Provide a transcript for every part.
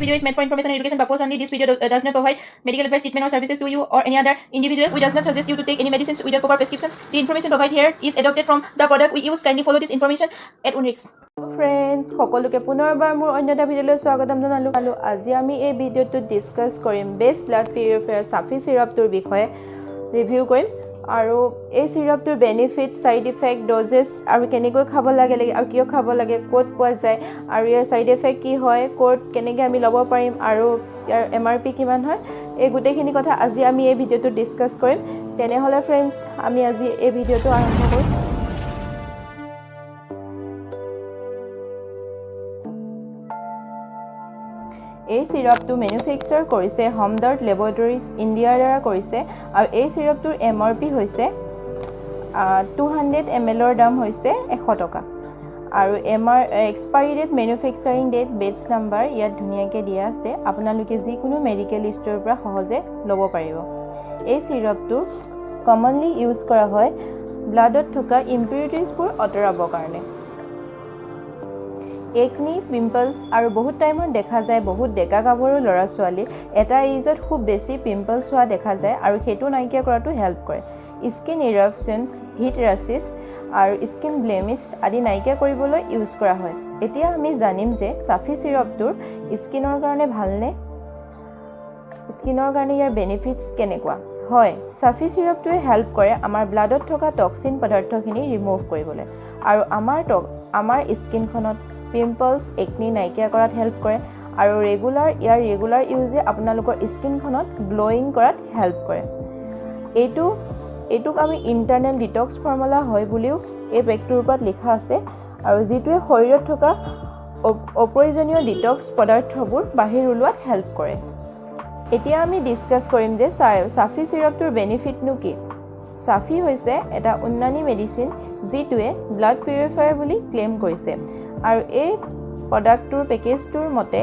video is meant for information and education purpose only. This video does not provide medical advice, treatment, or services to you or any other individuals. We does not suggest you to take any medicines without proper prescriptions. The information provided here is adopted from the product we use. Kindly follow this information at own risk. Friends, সকলোকে পুনৰবাৰ মোৰ অন্য এটা ভিডিঅ'লৈ স্বাগতম জনালোঁ। আজি আমি এই ভিডিঅ'টো ডিসকাস কৰিম বেষ্ট ব্লাড পিউৰিফায়াৰ সাফি সিৰাপটোৰ বিষয়ে ৰিভিউ কৰিম আৰু এই সিৰাপটোৰ বেনিফিট, সাইড ইফেক্ট, ড'জেছ আৰু কেনেকৈ খাব লাগে আৰু কিয় খাব লাগে, ক'ত পোৱা যায় আৰু ইয়াৰ সাইড ইফেক্ট কি হয়, ক'ত কেনেকৈ আমি ল'ব পাৰিম আৰু ইয়াৰ MRP কিমান হয়, এই গোটেইখিনি কথা আজি আমি এই ভিডিঅ'টো ডিসকাস কৰিম। তেনেহ'লে ফ্ৰেণ্ডছ, আমি আজি এই ভিডিঅ'টো আৰম্ভ কৰিম। এই সিৰাপটো ম্যানুফেকচাৰ কৰিছে হমদৰ্দ ল্যাবৰেটৰীজ ইণ্ডিয়াৰ দ্বাৰা কৰিছে আৰু এই সিৰাপটোৰ MRP হৈছে 200 ml ৰ দাম হৈছে 100 টকা আৰু এক্সপায়াৰি ডেট, ম্যানুফেকচাৰিং ডেট, বেচ নাম্বাৰ ইয়াত ধুনীয়াকৈ দিয়া আছে। আপোনালোকে যিকোনো মেডিকেল ষ্ট'ৰৰ পৰা সহজে ল'ব পাৰিব। এই সিৰাপটো কমনলি ইউজ কৰা হয় ব্লাডত থকা ইম্পিউৰিটিজবোৰ আঁতৰাবৰ কাৰণে। একনি, পিম্পলছ আৰু বহুত টাইমত দেখা যায় বহুত ডেকা গাভৰু ল'ৰা ছোৱালী এটা এজত খুব বেছি পিম্পলছ হোৱা দেখা যায় আৰু সেইটো নাইকিয়া কৰাটো হেল্প কৰে। স্কিন ইৰাপশ্যনছ, হিট ৰেছেছ আৰু স্কিন ব্লেমিছ আদি নাইকিয়া কৰিবলৈ ইউজ কৰা হয়। এতিয়া আমি জানিম যে সাফি সিৰাপটোৰ স্কিনৰ কাৰণে ভালনে, স্কিনৰ কাৰণে ইয়াৰ বেনিফিটছ কেনেকুৱা হয়। সাফি সিৰাপটোৱে হেল্প কৰে আমাৰ ব্লাডত থকা টক্সিন পদাৰ্থখিনি ৰিমুভ কৰিবলৈ আৰু আমাৰ স্কিনখনত পিম্পলছ, একনি নাইকিয়া কৰাত হেল্প কৰে আৰু ইয়াৰ ৰেগুলাৰ ইউজে আপোনালোকৰ স্কিনখনত গ্লোয়িং কৰাত হেল্প কৰে। এইটোক আমি ইণ্টাৰনেল ডিটক্স ফৰ্মুলা হয় বুলিও এই পেকটোৰ ওপৰত লিখা আছে আৰু যিটোৱে শৰীৰত থকা অপ্ৰয়োজনীয় ডিটক্স পদাৰ্থবোৰ বাহিৰ ওলোৱাত হেল্প কৰে। এতিয়া আমি ডিছকাছ কৰিম যে সাফি সিৰাপটোৰ বেনিফিটনো কি। সাফি হৈছে এটা উন্নানী মেডিচিন যিটোৱে ব্লাড পিউৰিফায়াৰ বুলি ক্লেইম কৰিছে আৰু এই প্ৰডাক্টটোৰ পেকেজটোৰ মতে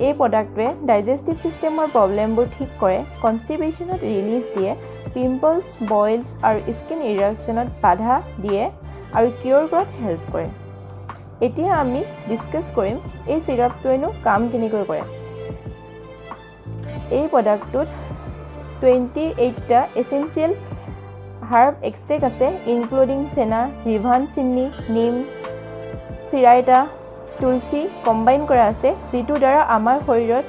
এই প্ৰডাক্টটোৱে ডাইজেষ্টিভ ছিষ্টেমৰ প্ৰব্লেমবোৰ ঠিক কৰে, কনষ্টিপেশ্যনত ৰিলিফ দিয়ে, পিম্পলছ, বইলছ আৰু স্কিন ইৰাপশ্যনত বাধা দিয়ে আৰু কিয়ৰ কৰাত হেল্প কৰে। এতিয়া আমি ডিছকাছ কৰিম এই সিৰাপটোৱেনো কাম কেনেকৈ কৰে। এই প্ৰডাক্টটোত 28টা এচেঞ্চিয়েল হাৰ্ব এক্সট্ৰেক্ট আছে, ইনক্লুডিং চেনা, ৰিভান চিন্নি, নিম, চিৰাইটা, তুলসী কম্বাইন কৰা আছে, যিটোৰ দ্বাৰা আমাৰ শৰীৰত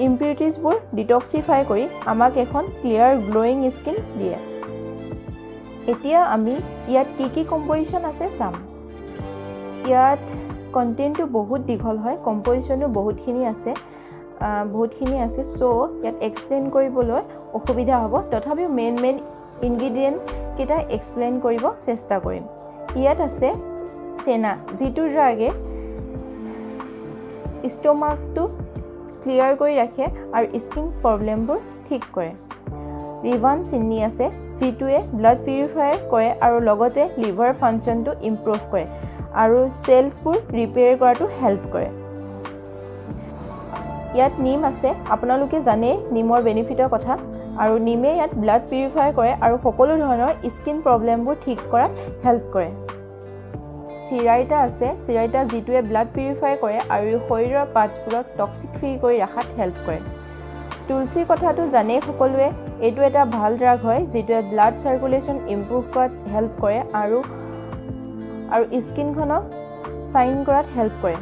ইম্পিউৰিটিজবোৰ ডিটক্সিফাই কৰি আমাক এখন ক্লিয়াৰ গ্লোয়িং স্কিন দিয়ে। এতিয়া আমি ইয়াত কি কম্পজিশ্যন আছে চাম। ইয়াত কণ্টেণ্টটো বহুত দীঘল হয়, কম্পজিশ্যনো বহুতখিনি আছে চ' ইয়াত এক্সপ্লেইন কৰিবলৈ অসুবিধা হ'ব। তথাপিও মেইন ইনগ্ৰিডিয়েণ্ট কেইটা এক্সপ্লেইন কৰিব চেষ্টা কৰিম। ইয়াত আছে চেনা, যিটোৰ দ্বাৰা ষ্টমাকটো ক্লিয়াৰ কৰি ৰাখে আৰু স্কিন প্ৰব্লেমবোৰ ঠিক কৰে। ৰিভান চিন্নি আছে, যিটোৱে ব্লাড পিউৰিফায়াৰ কৰে আৰু লগতে লিভাৰ ফাংচনটো ইম্প্ৰুভ কৰে আৰু চেলছবোৰ ৰিপেয়াৰ কৰাটো হেল্প কৰে। ইয়াত নিম আছে, আপোনালোকে জানে নিমৰ বেনিফিটৰ কথা আৰু নিমে ইয়াত ব্লাড পিউৰিফাই কৰে আৰু সকলো ধৰণৰ স্কিন প্ৰব্লেমবোৰ ঠিক কৰাত হেল্প কৰে। চিৰাইটা আছে, চিৰাইটা যিটোৱে ব্লাড পিউৰিফাই কৰে আৰু শৰীৰৰ পাৰ্টছবোৰক টক্সিক ফ্ৰী কৰি ৰখাত হেল্প কৰে। তুলসীৰ কথাটো জানেই সকলোৱে, এইটো এটা ভাল ড্ৰাগ হয় যিটোৱে ব্লাড চাৰ্কুলেশ্যন ইম্প্ৰুভ কৰাত হেল্প কৰে আৰু স্কিনখনক চাইন কৰাত হেল্প কৰে।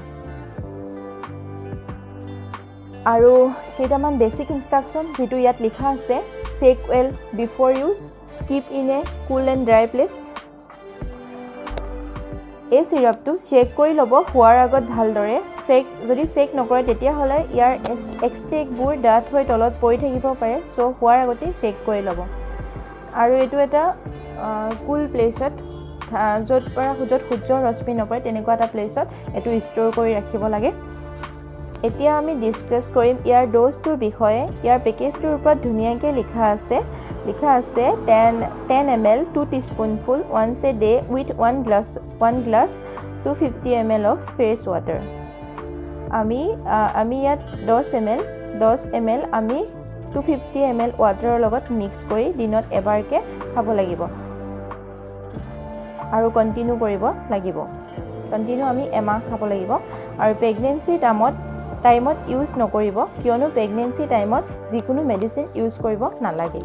আৰু কেইটামান বেছিক ইনষ্ট্ৰাকশ্যন যিটো ইয়াত লিখা আছে। Check well before use, keep in a cool and dry place. এই সিৰাপটো চেক কৰি ল'ব খোৱাৰ আগত ভালদৰে। যদি চেক নকৰে তেতিয়াহ'লে ইয়াৰ এক্সট্ৰেক্টবোৰ ডাঠ হৈ তলত পৰি থাকিব পাৰে, চ' খোৱাৰ আগতেই চেক কৰি ল'ব। আৰু এইটো এটা কুল প্লেচত, য'ত সূৰ্যৰ ৰশ্মি নপৰে তেনেকুৱা এটা প্লেচত এইটো ষ্ট'ৰ কৰি ৰাখিব লাগে। এতিয়া আমি ডিছকাছ কৰিম ইয়াৰ ড'জটোৰ বিষয়ে। ইয়াৰ পেকেজটোৰ ওপৰত ধুনীয়াকৈ লিখা আছে 10 ml 2 teaspoonful once a day with 1 glass 250 ml of fresh water। আমি ইয়াত 10 ml আমি 250 ml ৱাটাৰৰ লগত মিক্স কৰি দিনত এবাৰকৈ খাব লাগিব আৰু কণ্টিনিউ কৰিব লাগিব। কণ্টিনিউ আমি এমাহ খাব লাগিব আৰু প্ৰেগনেঞ্চিৰ টাইমত টাইমত ইউজ নকৰিব কিয়নো প্ৰেগনেন্সি টাইমত যিকোনো মেডিচিন ইউজ কৰিব নালাগে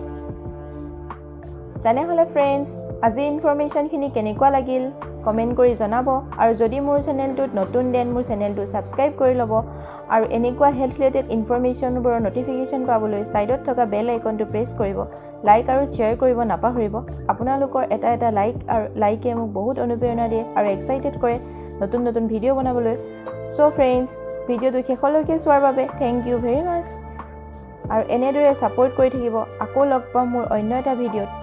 তেনেহলে ফ্ৰেণ্ডছ আজি ইনফৰমেশ্যনখিনি কেনেকুৱা লাগিল কমেন্ট কৰি জনাব আৰু যদি মোৰ চেনেলটোত নতুন দেন মোৰ চেনেলটো সাবস্ক্ৰাইব কৰি ল'ব আৰু এনেকুৱা হেল্থ ৰিলেটেড ইনফৰমেশ্যনবোৰৰ নটিফিকেশ্যন পাবলৈ সাইডত থকা বেল আইকনটো প্ৰেছ কৰিব লাইক আৰু শ্বেয়াৰ কৰিব নাপাহৰিব আপোনালোকৰ এটা লাইক আৰু লাইকে মোক বহুত অনুপ্ৰেৰণা দিয়ে আৰু এক্সাইটেড কৰে নতুন নতুন ভিডিঅ' বনাবলৈ সো ফ্ৰেণ্ডছ ভিডিঅ'টো শেষলৈকে চোৱাৰ বাবে থেংক ইউ ভেৰি মাছ আৰু এনেদৰে সাপোৰ্ট কৰি থাকিব আকৌ লগ পাম মোৰ অন্য এটা ভিডিঅ'ত